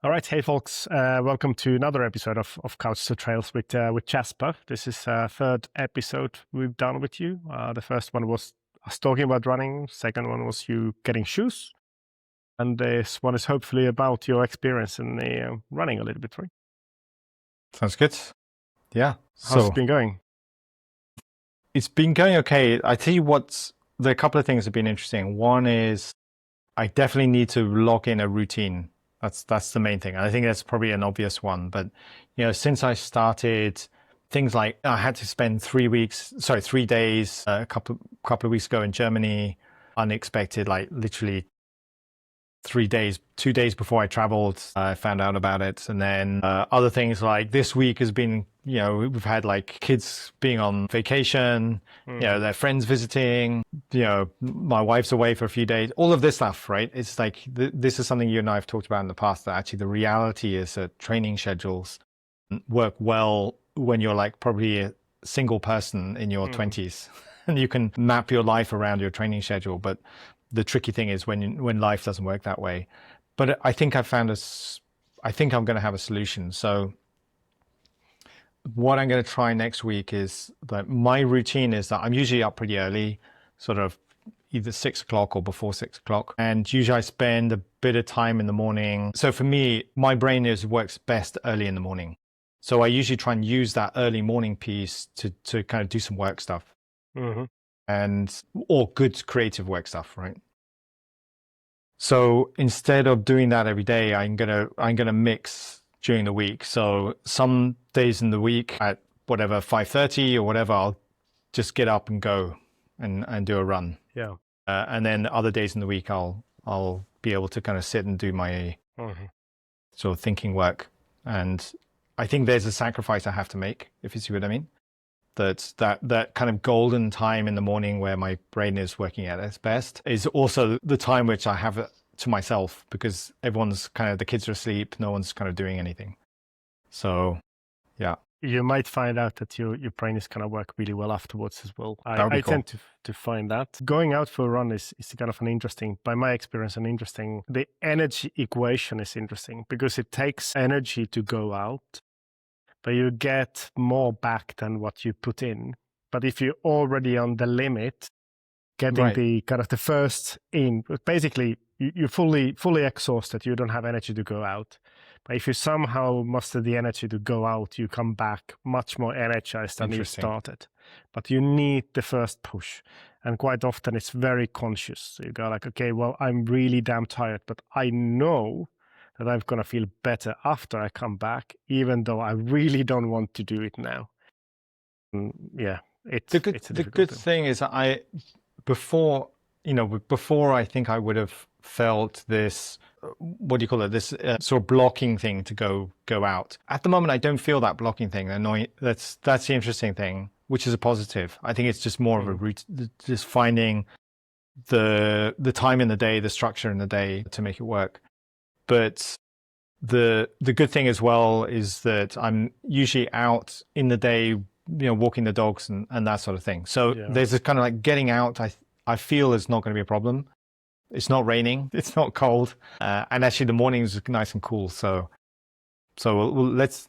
All right, hey folks, welcome to another episode of Couch to Trails with Jasper. This is third episode we've done with you. The first one was us talking about running. Second one was you getting shoes, and this one is hopefully about your experience in the running a little bit, right? Sounds good. Yeah. How's it been going? It's been going okay. I tell you what, there are a couple of things that have been interesting. One is I definitely need to lock in a routine. That's the main thing. I think that's probably an obvious one. But since I started, things like I had to spend 3 days a couple of weeks ago in Germany, unexpected, like literally 3 days, 2 days before I traveled, I found out about it. And then other things like this week has been, we've had like kids being on vacation, their friends visiting, my wife's away for a few days, all of this stuff, right? It's like, this is something you and I have talked about in the past, that actually the reality is that training schedules work well when you're like probably a single person in your 20s and you can map your life around your training schedule. But the tricky thing is when life doesn't work that way. But I think I think I'm going to have a solution. So what I'm going to try next week is that my routine is that I'm usually up pretty early, sort of either 6 o'clock or before 6 o'clock. And usually I spend a bit of time in the morning. So for me, my brain works best early in the morning. So I usually try and use that early morning piece to kind of do some work stuff. Or good creative work stuff, right? So instead of doing that every day, I'm gonna mix during the week. So some days in the week at whatever 5:30 or whatever, I'll just get up and go and do a run. Yeah. And then other days in the week, I'll be able to kind of sit and do my sort of thinking work. And I think there's a sacrifice I have to make, if you see what I mean. That kind of golden time in the morning where my brain is working at its best is also the time which I have to myself, because everyone's kind of, the kids are asleep, no one's kind of doing anything. So, yeah. You might find out that your brain is going to work really well afterwards as well. I Cool. tend to find that. Going out for a run is kind of by my experience, the energy equation is interesting because it takes energy to go out, but you get more back than what you put in. But if you're already on the limit, getting the kind of the first in, basically you're fully exhausted, you don't have energy to go out. But if you somehow muster the energy to go out, you come back much more energized than you started. But you need the first push. And quite often it's very conscious. So you go like, okay, well, I'm really damn tired, but I know that I'm going to feel better after I come back, even though I really don't want to do it now. Yeah, the good thing is before I think I would have felt this, what do you call it, this sort of blocking thing to go out. At the moment, I don't feel that blocking thing. That's the interesting thing, which is a positive. I think it's just more of a route, just finding the time in the day, the structure in the day to make it work. But the good thing as well is that I'm usually out in the day, walking the dogs and that sort of thing. So there's this kind of like getting out, I feel is not going to be a problem. It's not raining, it's not cold, and actually the mornings are nice and cool. So let's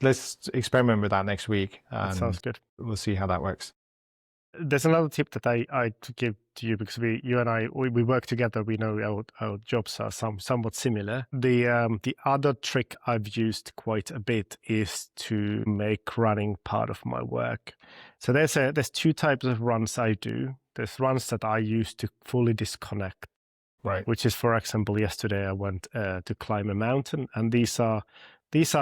experiment with that next week. That sounds good. We'll see how that works. There's another tip that I give to you, because you and I work together. We know our jobs are somewhat similar. The other trick I've used quite a bit is to make running part of my work. So there's 2 types of runs I do. There's runs that I use to fully disconnect. Right. Which is, for example, yesterday I went to climb a mountain, and these are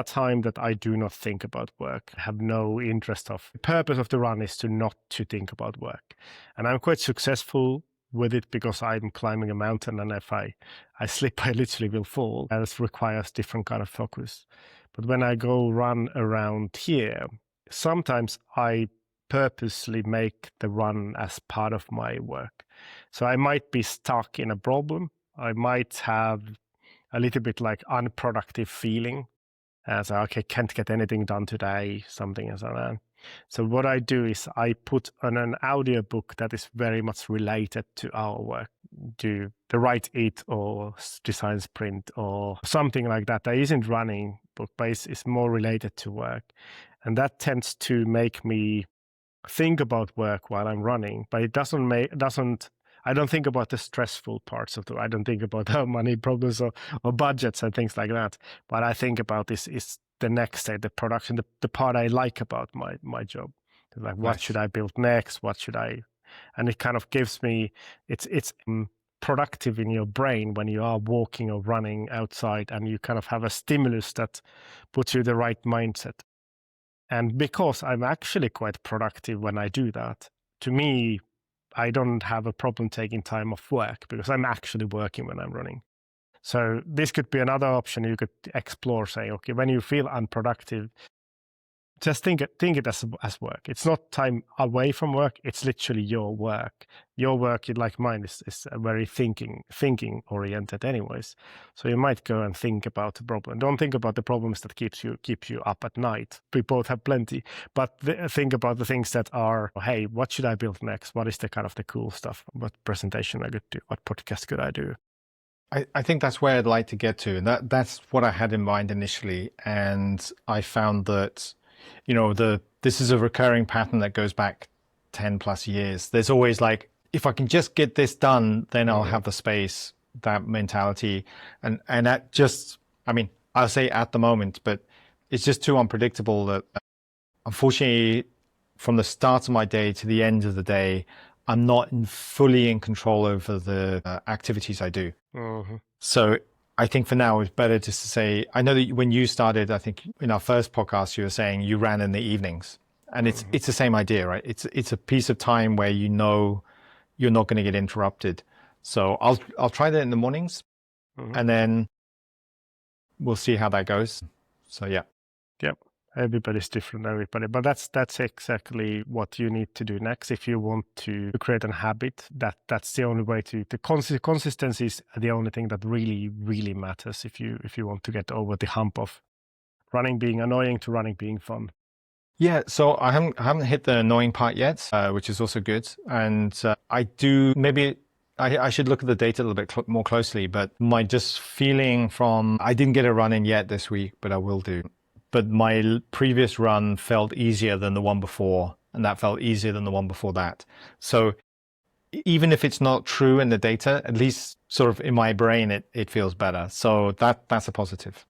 time that I do not think about work. I have no interest of. The purpose of the run is to not to think about work. And I'm quite successful with it because I'm climbing a mountain, and if I slip, I literally will fall. And this requires different kind of focus. But when I go run around here, sometimes I purposely make the run as part of my work. So I might be stuck in a problem. I might have a little bit like unproductive feeling. So, okay, can't get anything done today, something as that. So what I do is I put on an audiobook that is very much related to our work, do the Write It or Design Sprint or something like that. That isn't running book, but it's more related to work. And that tends to make me think about work while I'm running, but it doesn't I don't think about the stressful parts of the. I don't think about money problems or budgets and things like that. But I think about this is the next day, the production, the part I like about my job. Like, what Nice. should I build next? What should I? And it kind of gives me. It's productive in your brain when you are walking or running outside, and you kind of have a stimulus that puts you in the right mindset. And because I'm actually quite productive when I do that, to me, I don't have a problem taking time off work because I'm actually working when I'm running. So this could be another option you could explore, saying, okay, when you feel unproductive, just think it as work. It's not time away from work. It's literally your work. Your work, like mine, is very thinking oriented, anyways. So you might go and think about the problem. Don't think about the problems that keep you up at night. We both have plenty, but think about the things that are. Hey, what should I build next? What is the kind of the cool stuff? What presentation I could do? What podcast could I do? I think that's where I'd like to get to, and that's what I had in mind initially. And I found that, this is a recurring pattern that goes back 10 plus years. There's always like, if I can just get this done, then I'll have the space, that mentality. And that just, I'll say at the moment, but it's just too unpredictable that unfortunately from the start of my day to the end of the day, I'm not fully in control over the activities I do. Mm-hmm. So I think for now it's better just to say, I know that when you started, I think in our first podcast, you were saying you ran in the evenings, and it's the same idea, right? It's a piece of time where you know you're not going to get interrupted. So I'll try that in the mornings, and then we'll see how that goes. So yeah. Yep. Everybody's different, everybody. But that's exactly what you need to do next if you want to create a habit. That's the only way to. The consistency is the only thing that really, really matters if you want to get over the hump of running being annoying to running being fun. Yeah, so I haven't hit the annoying part yet, which is also good. And I do maybe. I should look at the data a little bit more closely, but my just feeling from I didn't get a run in yet this week, but I will do. But my previous run felt easier than the one before, and that felt easier than the one before that. So even if it's not true in the data, at least sort of in my brain, it feels better. So that's a positive.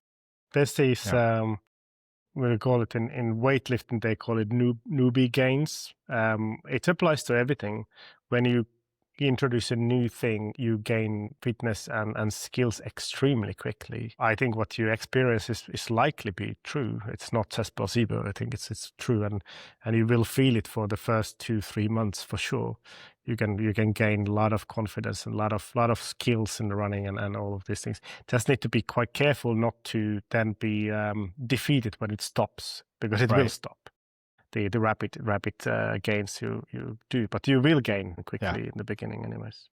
There's these, we call it in weightlifting, they call it newbie gains. It applies to everything. When you introduce a new thing, you gain fitness and skills extremely quickly. I think what you experience is likely be true. It's not just placebo. I think it's true, and you will feel it for the first 2-3 months for sure. You can gain a lot of confidence and a lot of skills in the running and all of these things. Just need to be quite careful not to then be defeated when it stops, because it will stop. The rapid gains you do, but you will gain quickly in the beginning anyways.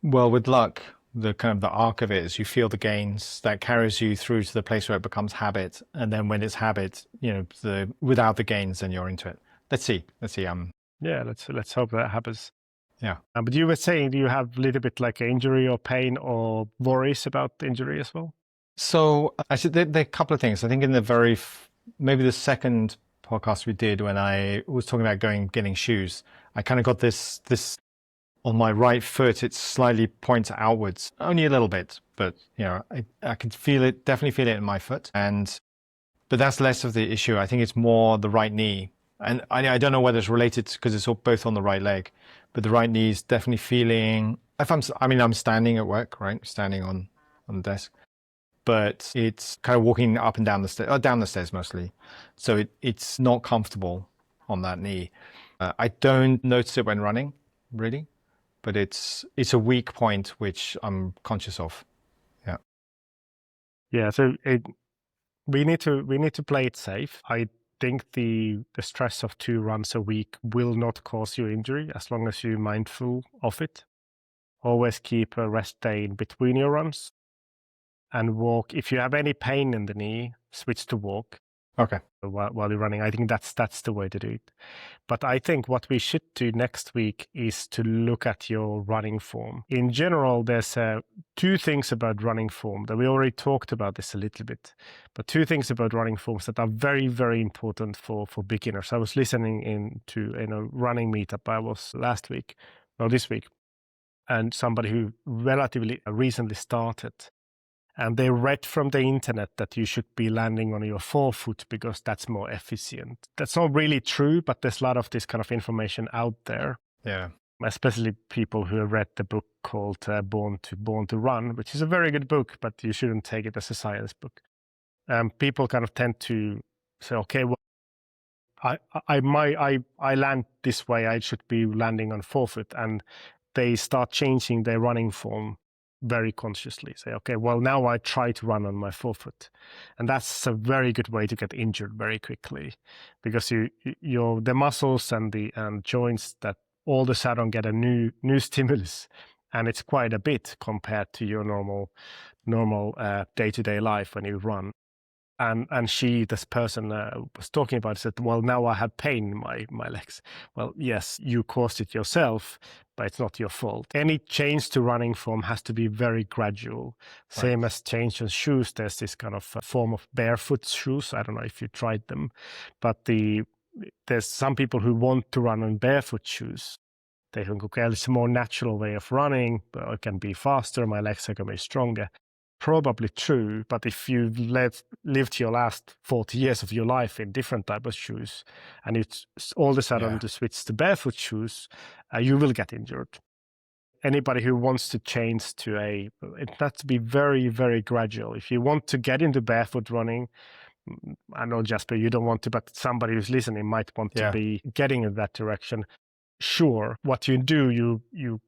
Well, with luck, the kind of the arc of it is you feel the gains that carries you through to the place where it becomes habit, and then when it's habit, without the gains, then you're into it. Let's see. Yeah, let's hope that happens. Yeah. But you were saying you have a little bit like injury or pain or worries about injury as well? So actually, there are a couple of things. I think in the maybe the second podcast we did when I was talking about getting shoes, I kind of got this on my right foot. It slightly points outwards, only a little bit, but I can definitely feel it in my foot. But that's less of the issue. I think it's more the right knee. And I don't know whether it's related because it's both on the right leg, but the right knee is definitely feeling, I'm standing at work, right? Standing on the desk, but it's kind of walking up and down the stairs, down the stairs mostly. So it's not comfortable on that knee. I don't notice it when running really, but it's a weak point, which I'm conscious of. Yeah. Yeah. So we need to play it safe. I think the stress of 2 runs a week will not cause you injury as long as you're mindful of it. Always keep a rest day in between your runs and walk. If you have any pain in the knee, switch to walk. Okay. while you're running. I think that's the way to do it. But I think what we should do next week is to look at your running form. In general, there's two things about running form that we already talked about this a little bit, but two things about running forms that are very, very important for beginners. I was listening in a running meetup I was this week, and somebody who relatively recently started. And they read from the internet that you should be landing on your forefoot because that's more efficient. That's not really true, but there's a lot of this kind of information out there. Yeah. Especially people who have read the book called Born to Run, which is a very good book, but you shouldn't take it as a science book. People kind of tend to say, okay, well, I land this way. I should be landing on forefoot, and they start changing their running form very consciously. Say, okay, well, now I try to run on my forefoot, and that's a very good way to get injured very quickly, because the muscles and the joints that all of a sudden get a new stimulus, and it's quite a bit compared to your normal day-to-day life when you run. And this person was talking about it, said, well, now I have pain in my legs. Well, yes, you caused it yourself, but it's not your fault. Any change to running form has to be very gradual. Same as change in shoes. There's this kind of form of barefoot shoes. I don't know if you tried them, but there's some people who want to run on barefoot shoes. They think, okay, it's a more natural way of running, but it can be faster, my legs are going to be stronger. Probably true, but if you've lived your last 40 years of your life in different type of shoes, and it's all of a sudden to switch to barefoot shoes, you will get injured. Anybody who wants to change to it has to be very, very gradual. If you want to get into barefoot running, I know, Jasper, you don't want to, but somebody who's listening might want to be getting in that direction. Sure, what you do, you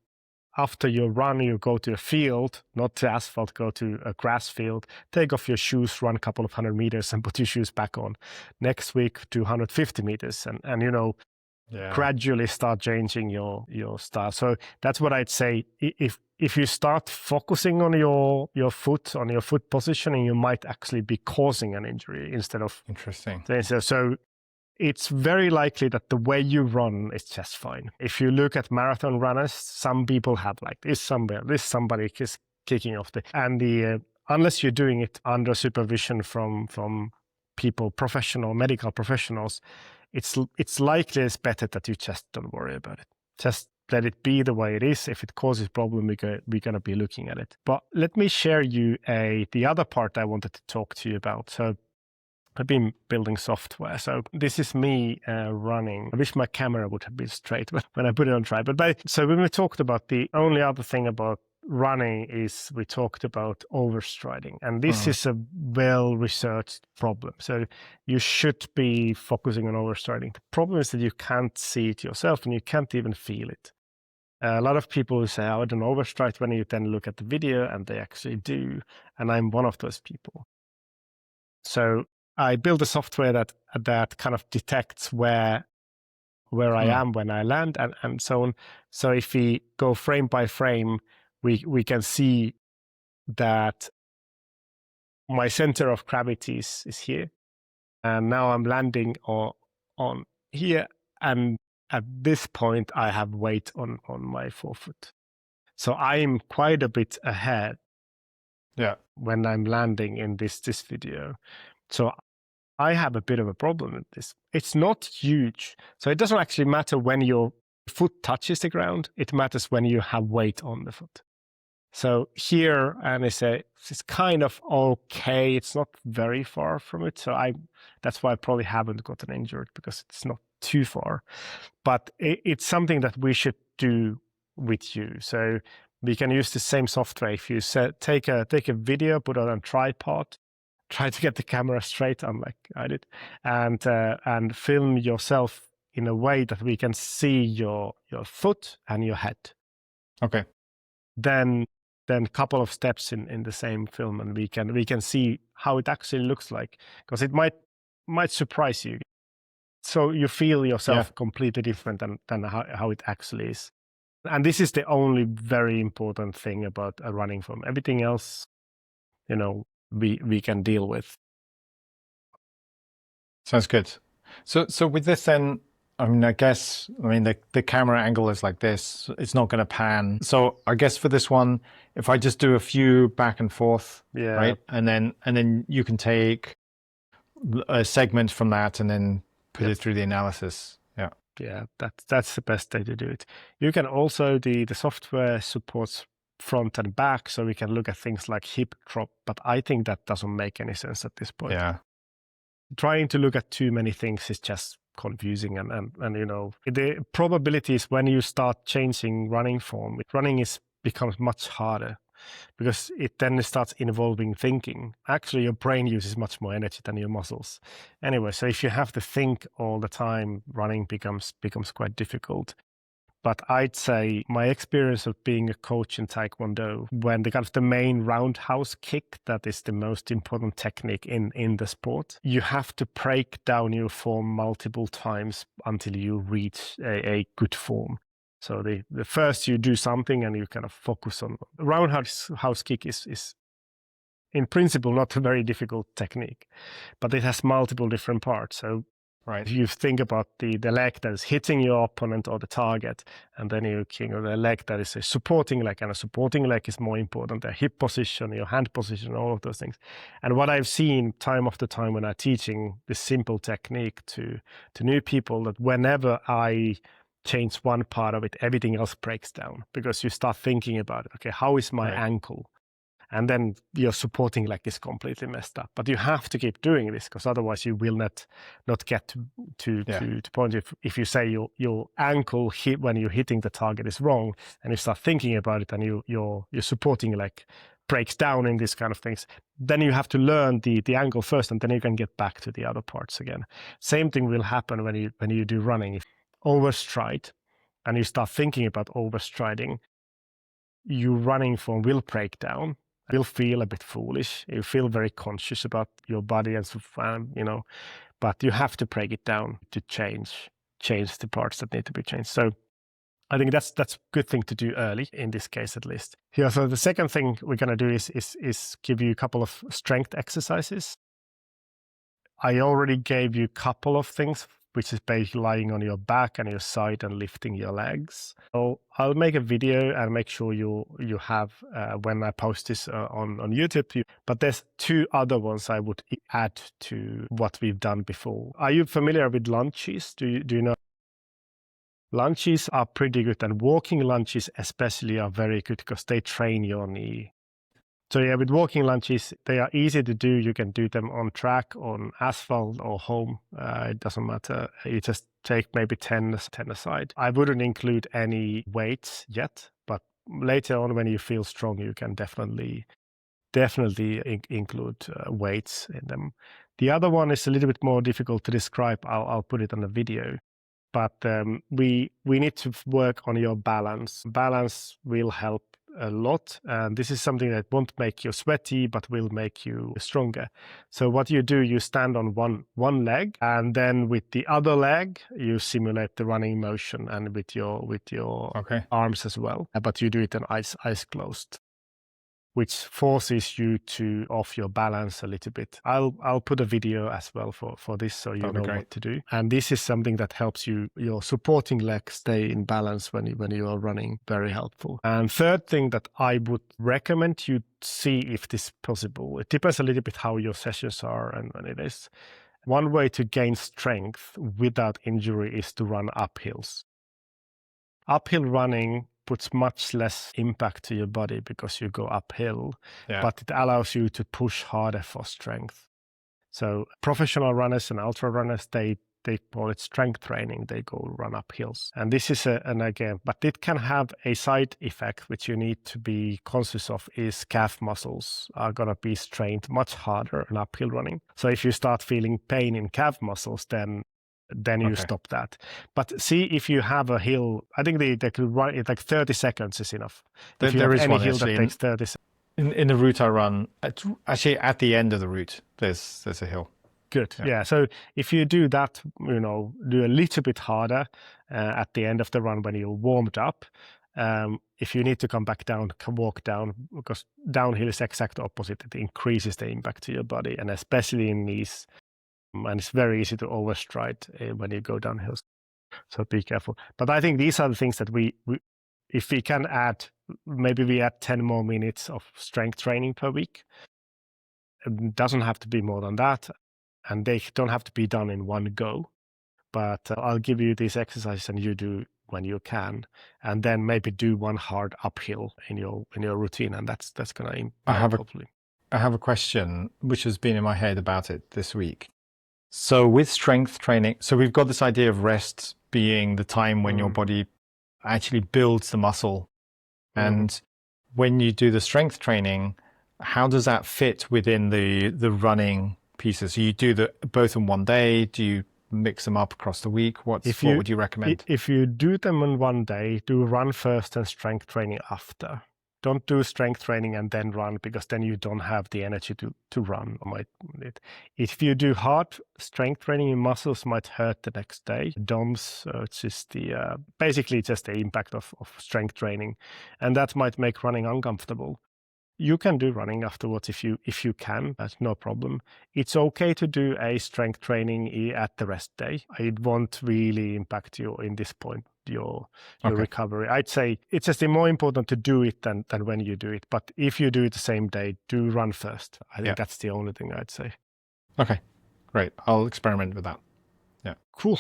after you run, you go to a field, not to asphalt, go to a grass field, take off your shoes, run a couple of 100 meters and put your shoes back on. Next week, 250 meters and gradually start changing your style. So that's what I'd say. If you start focusing on your foot, on your foot positioning, you might actually be causing an injury instead of... Interesting. So it's very likely that the way you run is just fine. If you look at marathon runners, some people have like this somebody is kicking off unless you're doing it under supervision from people, medical professionals, it's likely it's better that you just don't worry about it. Just let it be the way it is. If it causes problem, we're going to be looking at it. But let me share you the other part I wanted to talk to you about. So I've been building software. So this is me running. I wish my camera would have been straight when I put it on tripod. So when we talked about the only other thing about running is we talked about overstriding. And this is a well-researched problem. So you should be focusing on overstriding. The problem is that you can't see it yourself and you can't even feel it. A lot of people say, I don't overstride, when you then look at the video, and they actually do. And I'm one of those people. So I built a software that kind of detects where I am when I land and so on. So if we go frame by frame, we can see that my center of gravity is here. And now I'm landing on here. And at this point, I have weight on my forefoot. So I'm quite a bit ahead when I'm landing in this video. So I have a bit of a problem with this. It's not huge. So it doesn't actually matter when your foot touches the ground. It matters when you have weight on the foot. So here, and it's kind of okay. It's not very far from it. So that's why I probably haven't gotten injured, because it's not too far. But it's something that we should do with you. So we can use the same software. If you take a video, put it on a tripod, try to get the camera straight, unlike I did, and film yourself in a way that we can see your foot and your head. Okay. Then a couple of steps in the same film, and we can see how it actually looks like, because it might surprise you. So you feel yourself completely different than how it actually is. And this is the only very important thing about a running form. Everything else, we can deal with. Sounds good. So with this then, I mean, the camera angle is like this. It's not going to pan. So I guess for this one, if I just do a few back and forth, Yeah. right, and then you can take a segment from that and then put it through the analysis. Yeah, that's the best way to do it. You can also, the software supports front and back, so we can look at things like hip drop, but I think that doesn't make any sense at this point. Yeah. Trying to look at too many things is just confusing, and the probability is when you start changing running form, running becomes much harder, because it then starts involving thinking. Actually, your brain uses much more energy than your muscles. Anyway, so if you have to think all the time, running becomes quite difficult. But I'd say my experience of being a coach in Taekwondo, when the main roundhouse kick, that is the most important technique in the sport, you have to break down your form multiple times until you reach a good form. So the first you do something and you kind of focus on roundhouse kick is in principle not a very difficult technique, but it has multiple different parts. So if you think about the leg that is hitting your opponent or the target, and then you the leg that is a supporting leg, and a supporting leg is more important, the hip position, your hand position, all of those things. And what I've seen time after time when I'm teaching this simple technique to new people, that whenever I change one part of it, everything else breaks down, because you start thinking about it. Okay, how is my ankle? And then your supporting leg is completely messed up. But you have to keep doing this, because otherwise you will not get to point. If you say your ankle hit when you're hitting the target is wrong, and you start thinking about it, and your supporting leg breaks down in these kind of things, then you have to learn the ankle first, and then you can get back to the other parts again. Same thing will happen when you do running. If you overstride and you start thinking about overstriding, your running form will break down. Will feel a bit foolish. You feel very conscious about your body and but you have to break it down to change the parts that need to be changed. So I think that's a good thing to do early, in this case at least. Yeah. So the second thing we're gonna do is give you a couple of strength exercises. I already gave you a couple of things, which is basically lying on your back and your side and lifting your legs. So I'll make a video and make sure you have when I post this on YouTube. But there's two other ones I would add to what we've done before. Are you familiar with lunges? Do you know? Lunges are pretty good, and walking lunges especially are very good because they train your knee. So yeah, with walking lunges, they are easy to do. You can do them on track, on asphalt, or home. It doesn't matter. You just take maybe 10 aside. I wouldn't include any weights yet, but later on when you feel strong, you can definitely include weights in them. The other one is a little bit more difficult to describe. I'll put it on a video. But we need to work on your balance. Balance will help a lot, and this is something that won't make you sweaty but will make you stronger. So what you do, you stand on one leg, and then with the other leg you simulate the running motion, and with your arms as well, but you do it in eyes closed, which forces you to off your balance a little bit. I'll put a video as well for this, so you know what to do. And this is something that helps your supporting leg stay in balance when you are running. Very helpful. And third thing that I would recommend you see if this is possible. It depends a little bit how your sessions are and when it is. One way to gain strength without injury is to run uphills. Uphill running puts much less impact to your body because you go uphill, but it allows you to push harder for strength. So professional runners and ultra runners, they call it strength training. They go run up hills. And this is but it can have a side effect, which you need to be conscious of, is calf muscles are going to be strained much harder in uphill running. So if you start feeling pain in calf muscles, then you stop that. But see if you have a hill. I think they could run it like 30 seconds is enough. If you have any hill that takes 30 seconds. In the route I run, actually at the end of the route, there's a hill. Good. Yeah. So if you do that, do a little bit harder at the end of the run when you're warmed up. If you need to come back down, walk down, because downhill is exact opposite. It increases the impact to your body, and especially in these And it's very easy to overstride when you go downhill. So be careful. But I think these are the things that we if we can add, maybe we add 10 more minutes of strength training per week. It doesn't have to be more than that. And they don't have to be done in one go. But I'll give you these exercises and you do when you can, and then maybe do one hard uphill in your routine, and that's going to impact hopefully. I have a question which has been in my head about it this week. So with strength training, so we've got this idea of rest being the time when your body actually builds the muscle. And when you do the strength training, how does that fit within the running pieces? Do you do both in one day? Do you mix them up across the week? What would you recommend? If you do them in one day, do run first and strength training after. Don't do strength training and then run, because then you don't have the energy to run. If you do hard strength training, your muscles might hurt the next day. DOMS, it's just basically just the impact of strength training, and that might make running uncomfortable. You can do running afterwards if you can. That's no problem. It's okay to do a strength training at the rest day. It won't really impact you in this point, your recovery. I'd say it's just more important to do it than when you do it. But if you do it the same day, do run first. I think that's the only thing I'd say. Okay, great. I'll experiment with that. Yeah. Cool.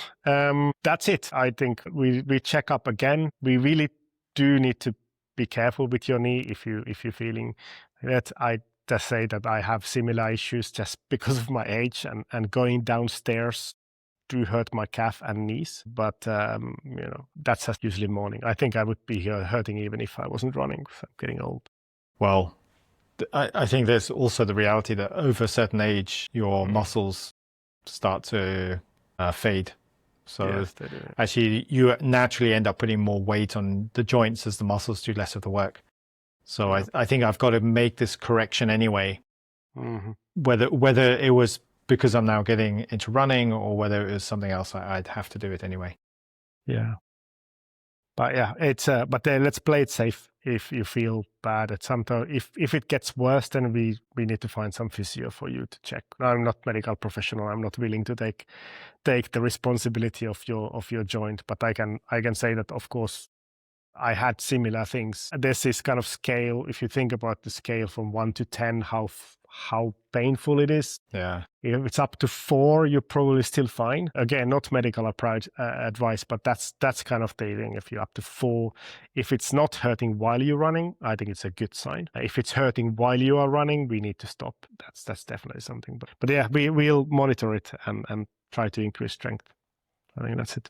That's it. I think we check up again. We really do need to be careful with your knee if you're feeling that. I just say that I have similar issues just because of my age, and going downstairs do hurt my calf and knees. But that's just usually morning. I think I would be hurting even if I wasn't running. So I'm getting old. Well, I think there's also the reality that over a certain age, your muscles start to fade. So actually, you naturally end up putting more weight on the joints as the muscles do less of the work. So I think I've got to make this correction anyway. Whether it was because I'm now getting into running or whether it was something else, I'd have to do it anyway. Yeah. But yeah, it's but let's play it safe. If you feel bad at some time, if it gets worse, then we need to find some physio for you to check. I'm not medical professional. I'm not willing to take the responsibility of your joint, but I can say that, of course, I had similar things. There's this kind of scale. If you think about the scale from 1 to 10, how painful it is. Yeah. If it's up to 4, you're probably still fine. Again, not medical advice, but that's kind of the thing. If you're up to 4, if it's not hurting while you're running, I think it's a good sign. If it's hurting while you are running, we need to stop. That's definitely something. But yeah, we'll monitor it and try to increase strength. I think that's it.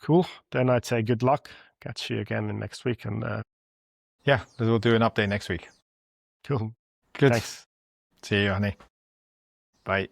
Cool. Then I'd say good luck. Catch you again in next week. And yeah, we'll do an update next week. Cool. Good. Thanks. See you, honey. Bye.